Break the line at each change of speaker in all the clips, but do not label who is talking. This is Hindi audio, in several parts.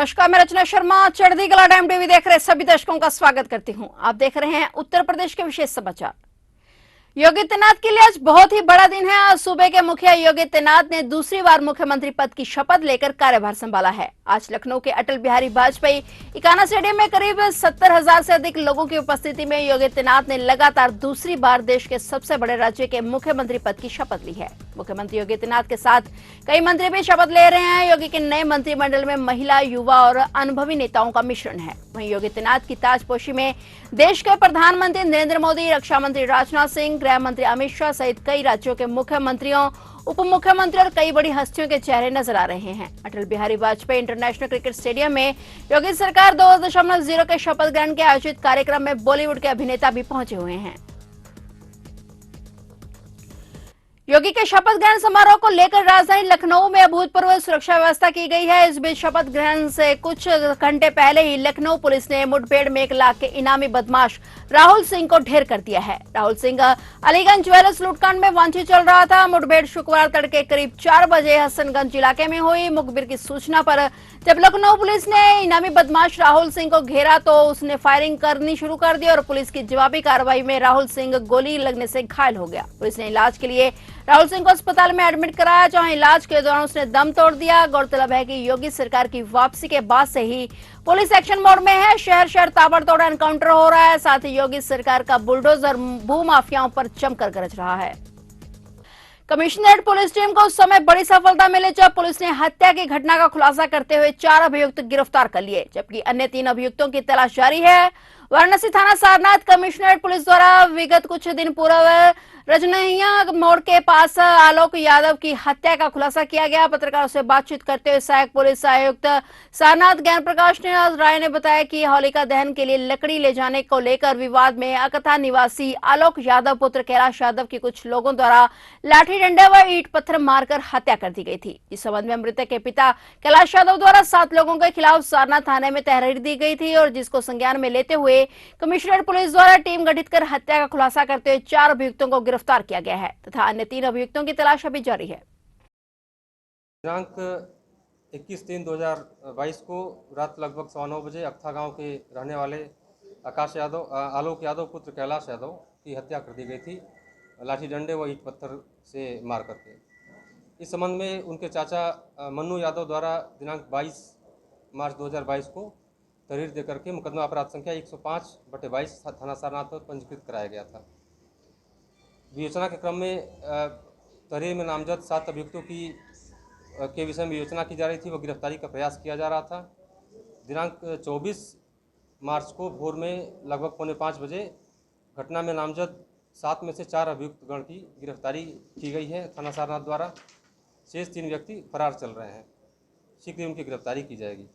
नमस्कार, मैं रचना शर्मा चढ़ती कला टाइम टीवी देख रहे सभी दर्शकों का स्वागत करती हूं। आप देख रहे हैं उत्तर प्रदेश के विशेष समाचार। योगी आदित्यनाथ के लिए आज बहुत ही बड़ा दिन है। आज सूबे के मुखिया योगी आदित्यनाथ ने दूसरी बार मुख्यमंत्री पद की शपथ लेकर कार्यभार संभाला है। आज लखनऊ के अटल बिहारी वाजपेयी इकाना स्टेडियम में करीब 70,000 से अधिक लोगों की उपस्थिति में योगी आदित्यनाथ ने लगातार दूसरी बार देश के सबसे बड़े राज्य के मुख्यमंत्री पद की शपथ ली है। मुख्यमंत्री योगी आदित्यनाथ के साथ कई मंत्री भी शपथ ले रहे हैं। योगी के नए मंत्रिमंडल में महिला, युवा और अनुभवी नेताओं का मिश्रण है। वहीं योगी आदित्यनाथ की ताजपोशी में देश के प्रधानमंत्री नरेंद्र मोदी, रक्षा मंत्री राजनाथ सिंह, गृह मंत्री अमित शाह सहित कई राज्यों के मुख्यमंत्रियों, उप मुख्यमंत्री और कई बड़ी हस्तियों के चेहरे नजर आ रहे हैं। Atal Bihari Vajpayee international cricket stadium में योगी सरकार 2.0 के शपथ ग्रहण के आयोजित कार्यक्रम में बॉलीवुड के अभिनेता भी पहुंचे हुए हैं। योगी के शपथ ग्रहण समारोह को लेकर राजधानी लखनऊ में अभूतपूर्व सुरक्षा व्यवस्था की गई है। इस बीच शपथ ग्रहण से कुछ घंटे पहले ही लखनऊ पुलिस ने मुठभेड़ में 1 लाख के इनामी बदमाश राहुल सिंह को ढेर कर दिया है। राहुल सिंह अलीगंज ज्वेलर्स लूटकांड में वांछित चल रहा था। मुठभेड़ शुक्रवार तड़के करीब 4 बजे हसनगंज इलाके में हुई। मुखबिर की सूचना पर जब लखनऊ पुलिस ने इनामी बदमाश राहुल सिंह को घेरा तो उसने फायरिंग करनी शुरू कर दी और पुलिस की जवाबी कार्रवाई में राहुल सिंह गोली लगने से घायल हो गया। पुलिस ने इलाज के लिए राहुल सिंह को अस्पताल में एडमिट कराया, जहां इलाज के दौरान उसने दम तोड़ दिया। गौरतलब है कि योगी सरकार की वापसी के बाद से ही पुलिस एक्शन मोड में है। शहर शहर ताबड़तोड़ एनकाउंटर हो रहा है। साथ ही योगी सरकार का बुलडोजर भूमाफियाओं पर जमकर गरज रहा है। कमिश्नरेट पुलिस टीम को उस समय बड़ी सफलता मिली जब पुलिस ने हत्या की घटना का खुलासा करते हुए 4 अभियुक्त गिरफ्तार कर लिए, जबकि अन्य 3 अभियुक्तों की तलाश जारी है। वाराणसी थाना सारनाथ कमिश्नरेट पुलिस द्वारा विगत कुछ दिन पूर्व रजनैया मोड़ के पास आलोक यादव की हत्या का खुलासा किया गया। पत्रकारों से बातचीत करते हुए सहायक पुलिस आयुक्त सारनाथ ज्ञान प्रकाश राय ने बताया कि होलिका दहन के लिए लकड़ी ले जाने को लेकर विवाद में अकथा निवासी आलोक यादव पुत्र कैलाश यादव की कुछ लोगों द्वारा लाठी डंडे व ईंट पत्थर मारकर हत्या कर दी गई थी। इस संबंध में मृतक के पिता कैलाश यादव द्वारा 7 लोगों के खिलाफ सारनाथ थाने में तहरीर दी गई थी और जिसको संज्ञान में लेते हुए कमिश्नरेट पुलिस द्वारा टीम गठित कर हत्या का खुलासा करते हुए 4 अभियुक्तों को गिरफ्तार किया गया है तथा अन्य 3 अभियुक्तों की तलाश अभी जारी है।
दिनांक 21/3/2022 को रात लगभग 9:15 बजे अक्था गांव के रहने वाले आलोक यादव पुत्र कैलाश यादव की हत्या कर दी गई थी लाठी डंडे व ईंट पत्थर से मार करके। इस संबंध में उनके चाचा मन्नू यादव द्वारा दिनांक 22 मार्च 2022 को तहरीर देकर के मुकदमा अपराध संख्या 105/22 थाना सारनाथ पर पंजीकृत कराया गया था। विवेचना के क्रम में तहरीर में नामजद 7 अभियुक्तों के विषय में विवेचना की जा रही थी व गिरफ्तारी का प्रयास किया जा रहा था। दिनांक 24 मार्च को भोर में लगभग 4:45 बजे घटना में नामजद 7 में से 4 अभियुक्त गण की गिरफ्तारी की गई है थाना सारनाथ द्वारा। शेष 3 व्यक्ति फरार चल रहे हैं। शीघ्र उनकी गिरफ्तारी की जाएगी।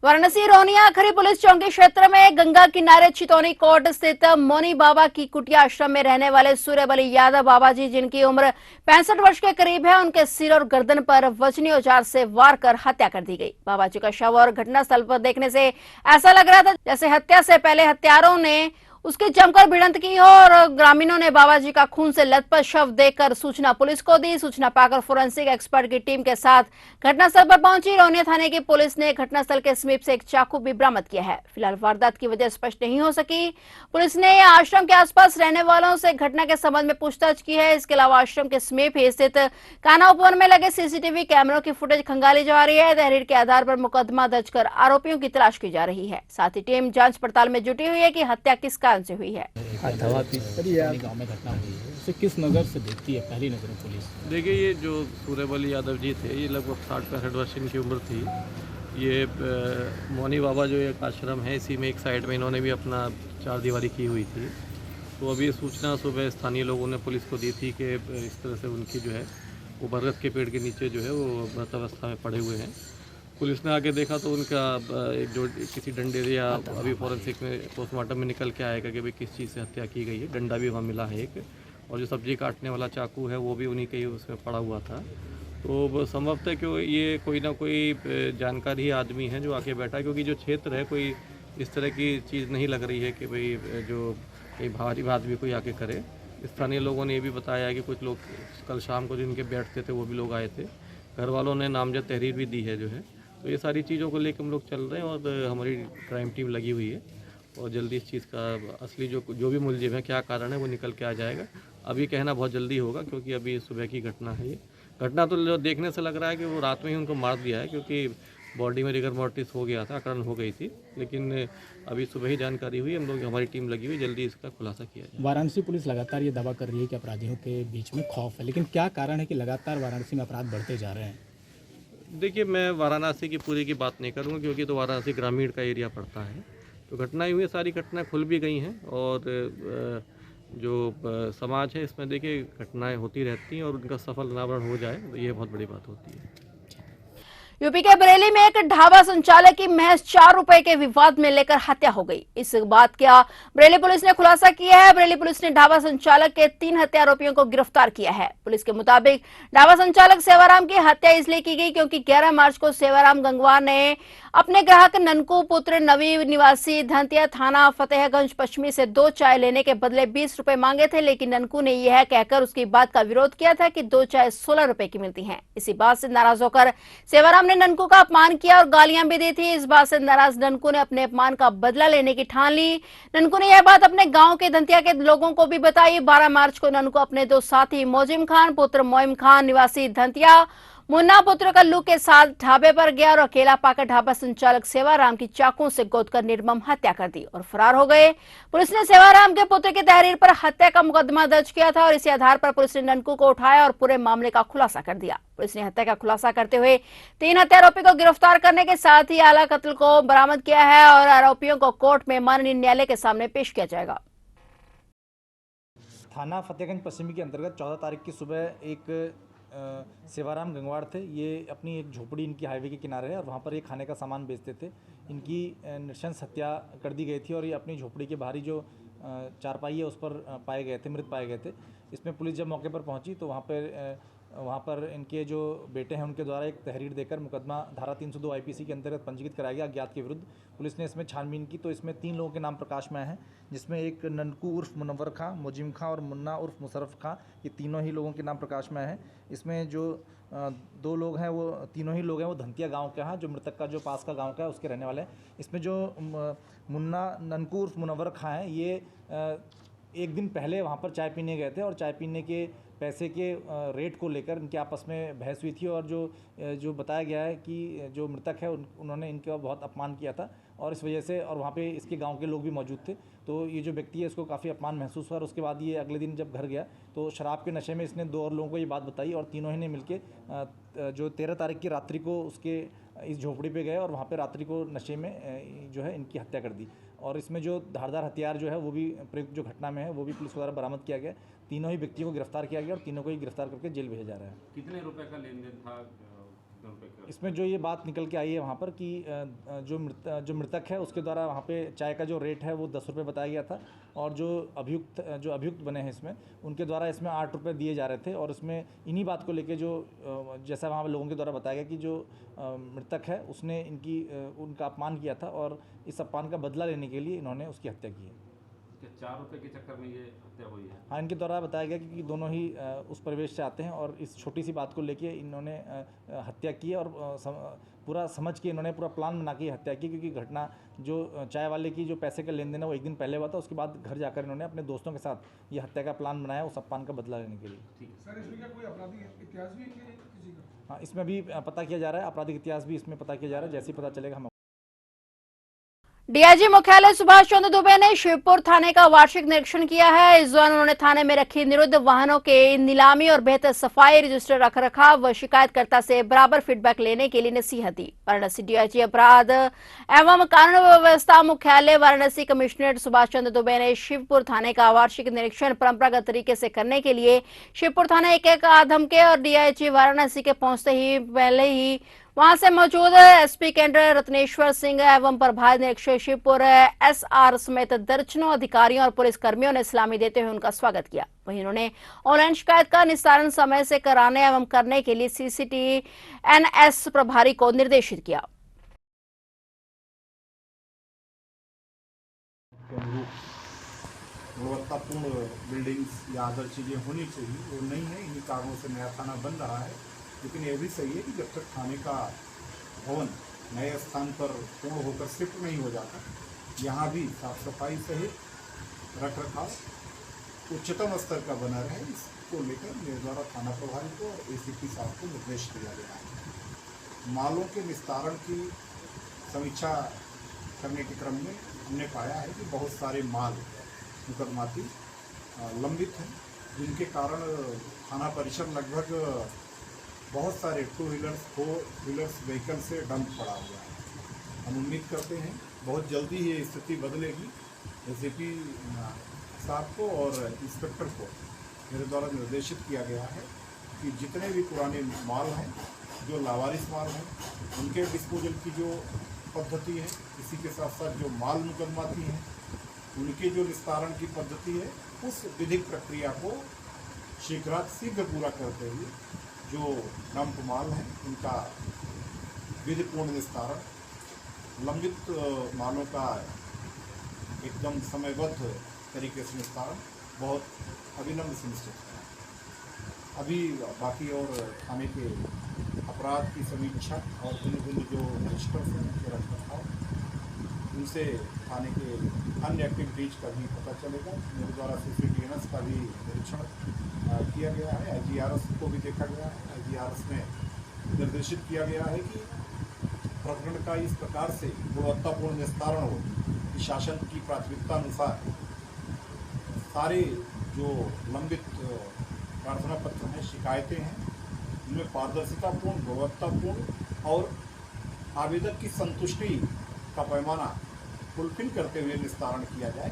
वाराणसी रोनिया खरी पुलिस चौकी क्षेत्र में गंगा किनारे चितौनी कोट स्थित मोनी बाबा की कुटिया आश्रम में रहने वाले सूर्यबली यादव बाबा जी, जिनकी उम्र 65 वर्ष के करीब है, उनके सिर और गर्दन पर वजनी औजार से वार कर हत्या कर दी गई। बाबा जी का शव और घटनास्थल पर देखने से ऐसा लग रहा था जैसे हत्या से पहले हत्यारों ने उसकी जमकर भिड़ंत की हो और ग्रामीणों ने बाबा जी का खून से लथपथ शव देखकर सूचना पुलिस को दी। सूचना पाकर फोरेंसिक एक्सपर्ट की टीम के साथ घटनास्थल पर पहुंची। रोनिया थाने की पुलिस ने घटनास्थल के समीप से एक चाकू भी बरामद किया है। फिलहाल वारदात की वजह स्पष्ट नहीं हो सकी। पुलिस ने आश्रम के आसपास रहने वालों से घटना के संबंध में पूछताछ की है। इसके अलावा आश्रम के समीप ही स्थित कान्हा उपवन में लगे सीसीटीवी कैमरों की फुटेज खंगाली जा रही है। तहरीर के आधार पर मुकदमा दर्ज कर आरोपियों की तलाश की जा रही है। साथ ही टीम जांच पड़ताल में जुटी हुई है कि हत्या किस कारण से हुई है।
गाँव में घटना हुई है, उसे किस नज़र से देखती है पहली नज़र में पुलिस?
देखिए, ये जो सूर्यबली यादव जी थे, ये लगभग 60-65 वर्ष इनकी उम्र थी। ये मोनी बाबा जो एक आश्रम है, इसी में एक साइड में इन्होंने भी अपना 4 दीवारी की हुई थी। तो अभी सूचना सुबह स्थानीय लोगों ने पुलिस को दी थी कि इस तरह से उनकी जो है वो बरगद के पेड़ के नीचे जो है वो मृत अवस्था में पड़े हुए हैं। पुलिस ने आके देखा तो उनका एक जो किसी डंडे या अभी फोरेंसिक में पोस्टमार्टम में निकल के आएगा कि भाई किस चीज़ से हत्या की गई है। डंडा भी वहाँ मिला है एक, और जो सब्जी काटने वाला चाकू है वो भी उन्हीं के ही उसमें पड़ा हुआ था। तो संभवतः कि ये कोई ना कोई जानकारी आदमी है जो आके बैठा है, क्योंकि जो क्षेत्र है कोई इस तरह की चीज़ नहीं लग रही है कि भाई जो कोई भारी आदमी कोई आके करे। स्थानीय लोगों ने ये भी बताया है कि कुछ लोग कल शाम को जिनके बैठते थे वो भी लोग आए थे। घर वालों ने नामजद तहरीर भी दी है जो है। तो ये सारी चीज़ों को लेकर हम लोग चल रहे हैं और हमारी क्राइम टीम लगी हुई है और जल्दी इस चीज़ का असली जो भी मुलजिम है, क्या कारण है, वो निकल के आ जाएगा। अभी कहना बहुत जल्दी होगा क्योंकि अभी सुबह की घटना है। ये घटना तो जो देखने से लग रहा है कि वो रात में ही उनको मार दिया है, क्योंकि बॉडी में रिगर मोर्टिस हो गया था, अकड़न हो गई थी। लेकिन अभी सुबह ही जानकारी हुई, हम लोग हमारी टीम लगी हुई, जल्दी इसका खुलासा किया जाए।
वाराणसी पुलिस लगातार ये दावा कर रही है कि अपराधियों के बीच में खौफ है, लेकिन क्या कारण है कि लगातार वाराणसी में अपराध बढ़ते जा रहे हैं?
देखिए, मैं वाराणसी की पूरी की बात नहीं करूँगा क्योंकि तो वाराणसी ग्रामीण का एरिया पड़ता है। तो घटनाएं हुई, सारी घटनाएं खुल भी गई हैं और जो समाज है इसमें देखिए घटनाएं होती रहती हैं और उनका सफल अनावरण हो जाए तो ये बहुत बड़ी बात होती है।
यूपी के बरेली में एक ढाबा संचालक की महज 4 रुपए के विवाद में लेकर हत्या हो गई। इस बात का बरेली पुलिस ने खुलासा किया है। बरेली पुलिस ने ढाबा संचालक के 3 हत्या आरोपियों को गिरफ्तार किया है। पुलिस के मुताबिक ढाबा संचालक सेवाराम की हत्या इसलिए की गई क्योंकि 11 मार्च को सेवाराम गंगवार ने अपने ग्राहक ननकू पुत्र नवी निवासी धंतिया थाना फतेहगंज पश्चिमी से 2 चाय लेने के बदले 20 रुपए मांगे थे, लेकिन ननकू ने यह कहकर उसकी बात का विरोध किया था कि 2 चाय 16 रुपए की मिलती हैं। इसी बात से नाराज होकर सेवाराम ने ननकू का अपमान किया और गालियां भी दी थी। इस बात से नाराज ननकू ने अपने अपमान का बदला लेने की ठान ली। ननकू ने यह बात अपने गांव के धंतिया के लोगों को भी बताई। 12 मार्च को ननकू अपने 2 साथी मोजिम खान पुत्र मोइम खान निवासी धंतिया, मुन्ना पुत्र कल्लू के साथ ढाबे पर गया और अकेला पाकर ढाबा संचालक सेवाराम की चाकू से गोदकर निर्मम हत्या कर दी और फरार हो गए। पुलिस ने सेवाराम के पुत्र की तहरीर पर हत्या का मुकदमा दर्ज किया था और इसी आधार पर पुलिस ने ननकू को उठाया और पूरे मामले का खुलासा कर दिया। पुलिस ने हत्या का खुलासा करते हुए 3 हत्या आरोपी को गिरफ्तार करने के साथ ही आला कत्ल को बरामद किया है और आरोपियों को कोर्ट में माननीय न्यायालय के सामने पेश किया जाएगा।
थाना फतेहगंज पश्चिमी के अंतर्गत 14 तारीख की सुबह एक सेवाराम गंगवार थे। ये अपनी एक झोपड़ी इनकी हाईवे के किनारे है और वहाँ पर ये खाने का सामान बेचते थे। इनकी नृशंस हत्या कर दी गई थी और ये अपनी झोपड़ी के बाहरी जो चारपाई है उस पर पाए गए थे, मृत पाए गए थे। इसमें पुलिस जब मौके पर पहुंची तो वहाँ पर इनके जो बेटे हैं उनके द्वारा एक तहरीर देकर मुकदमा धारा 302 आईपीसी के अंतर्गत पंजीकृत कराया गया अज्ञात के विरुद्ध। पुलिस ने इसमें छानबीन की तो इसमें 3 लोगों के नाम प्रकाश में आए हैं, जिसमें एक ननकू उर्फ मुनव्वर खां, मोजिम खां और मुन्ना उर्फ मुशर्रफ खां, ये तीनों ही लोगों के नाम प्रकाश में आए हैं। इसमें जो 2 लोग हैं वो तीनों ही लोग हैं वो धंतिया गांव के हैं, जो मृतक का जो पास का गांव का है उसके रहने वाले हैं। इसमें जो मुन्ना ननकू उर्फ मुनव्वर खां हैं ये एक दिन पहले वहाँ पर चाय पीने गए थे और चाय पीने के पैसे के रेट को लेकर इनके आपस में बहस हुई थी और जो बताया गया है कि जो मृतक है उन्होंने इनका बहुत अपमान किया था और इस वजह से और वहाँ पे इसके गांव के लोग भी मौजूद थे। तो ये जो व्यक्ति है इसको काफ़ी अपमान महसूस हुआ और उसके बाद ये अगले दिन जब घर गया तो शराब के नशे में इसने 2 और लोगों को ये बात बताई और तीनों ही ने मिलकर जो 13 तारीख की रात्रि को उसके इस झोपड़ी पे गए और वहाँ पे रात्रि को नशे में जो है इनकी हत्या कर दी। और इसमें जो धारदार हथियार जो है वो भी प्रयुक्त जो घटना में है वो भी पुलिस द्वारा बरामद किया गया। तीनों ही व्यक्तियों को गिरफ्तार किया गया और तीनों को ही गिरफ्तार करके जेल भेजा जा रहा है।
कितने रुपए का लेन देन था?
इसमें जो ये बात निकल के आई है वहाँ पर कि जो मृतक है उसके द्वारा वहाँ पे चाय का जो रेट है वो 10 रुपये बताया गया था और जो अभियुक्त बने हैं इसमें उनके द्वारा इसमें 8 रुपये दिए जा रहे थे। और इसमें इन्हीं बात को लेके जो जैसा वहाँ लोगों के द्वारा बताया गया कि जो मृतक है उसने उनका अपमान किया था और इस अपमान का बदला लेने के लिए इन्होंने उसकी हत्या की है।
4 रुपए के चक्कर में ये हत्या हुई है?
हाँ, इनके द्वारा बताया गया कि दोनों ही उस परिवेश से आते हैं और इस छोटी सी बात को लेके इन्होंने हत्या की और पूरा समझ के इन्होंने पूरा प्लान बना के हत्या की, क्योंकि घटना जो चाय वाले की जो पैसे का लेन देन है वो एक दिन पहले हुआ था। उसके बाद घर जाकर इन्होंने अपने दोस्तों के साथ ये हत्या का प्लान बनाया उस अपमान का बदला लेने के लिए।
सर, इसमें क्या कोई आपराधिक इतिहास भी इनके किसी का?
हाँ, इसमें भी पता किया जा रहा है, आपराधिक इतिहास भी इसमें पता किया जा रहा है। जैसे ही पता चलेगा हम
डीआईजी मुख्यालय सुभाष चंद्र दुबे ने शिवपुर थाने का वार्षिक निरीक्षण किया है। इस दौरान उन्होंने थाने में रखी निरुद्ध वाहनों के नीलामी और बेहतर सफाई, रजिस्टर रखरखाव व शिकायतकर्ता से बराबर फीडबैक लेने के लिए नसीहत दी। वाराणसी डीआईजी अपराध एवं कानून व्यवस्था मुख्यालय वाराणसी कमिश्नरेट सुभाष चंद्र दुबे ने शिवपुर थाने का वार्षिक निरीक्षण परंपरागत तरीके से करने के लिए शिवपुर थाना एक धमके और डीआईजी वाराणसी के पहुंचते ही पहले ही वहां से मौजूद एसपी केंद्र रत्नेश्वर सिंह एवं प्रभारी निरीक्षक शिवपुर एसआर समेत दर्जनों अधिकारियों और पुलिस कर्मियों ने सलामी देते हुए उनका स्वागत किया। वहीं उन्होंने ऑनलाइन शिकायत का निस्तारण समय से कराने एवं करने के लिए CCTNS प्रभारी को निर्देशित किया।
गुणवत्तापूर्ण बिल्डिंग्स या अदर चीज़ें होनी चाहिए, वो नहीं है। इन्हीं कारणों से नया थाना बन रहा है, लेकिन यह भी सही है कि जब तक थाने का भवन नए स्थान पर पूर्ण होकर शिफ्ट नहीं हो जाता, यहाँ भी साफ सफाई सहित रख रखाव उच्चतम स्तर का बना रहे, इसको लेकर मेरे द्वारा थाना प्रभारी को और एसीपी साहब को निर्देश दिया गया है। मालों के निस्तारण की समीक्षा करने के क्रम में हमने पाया है कि बहुत सारे माल मुकदमाती लंबित हैं, जिनके कारण थाना परिसर लगभग बहुत सारे 2 व्हीलर्स 4 व्हीलर्स व्हीकल से डंप पड़ा हुआ है। हम उम्मीद करते हैं बहुत जल्दी ये स्थिति बदलेगी। एसीपी साहब को और इंस्पेक्टर को मेरे द्वारा निर्देशित किया गया है कि जितने भी पुराने माल हैं, जो लावारिस माल हैं, उनके डिस्पोजल की जो पद्धति है, इसी के साथ साथ जो माल मुकदमाती हैं उनके जो निस्तारण की पद्धति है, उस विधिक प्रक्रिया को शीघ्र पूरा करते हुए जो डंप माल हैं उनका विधिपूर्ण निस्तारण, लंबित मालों का एकदम समयबद्ध तरीके से निस्तारण बहुत अभिनव सुनिश्चित है। अभी बाकी और थाने के अपराध की समीक्षा और भिन्न जो रजिस्टर्स हैं उनके रखरखाव, उनसे थाने के अन्य एक्टिविटीज का भी पता चलेगा। मेरे द्वारा CCTVs का भी निरीक्षण किया गया है। IGRS को भी देखा गया है। IGRS में निर्देशित किया गया है कि प्रकरण का इस प्रकार से गुणवत्तापूर्ण निस्तारण हो कि शासन की प्राथमिकता अनुसार सारे जो लंबित प्रार्थना पत्र हैं, शिकायतें हैं, उनमें पारदर्शितापूर्ण, गुणवत्तापूर्ण और आवेदक की संतुष्टि का पैमाना फुलफिल करते हुए निस्तारण किया जाए,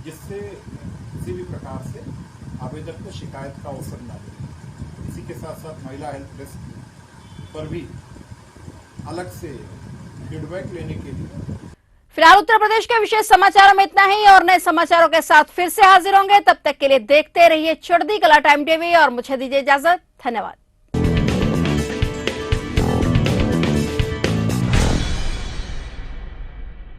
जिससे किसी भी प्रकार से आवेदक को शिकायत का अवसर न मिले। इसी के साथ साथ महिला हेल्प डेस्क पर भी अलग से फीडबैक लेने के लिए।
फिलहाल उत्तर प्रदेश के विशेष समाचारों में इतना ही और नए समाचारों के साथ फिर से हाजिर होंगे। तब तक के लिए देखते रहिए चढ़ती कला टाइम टीवी और मुझे दीजिए इजाजत। धन्यवाद।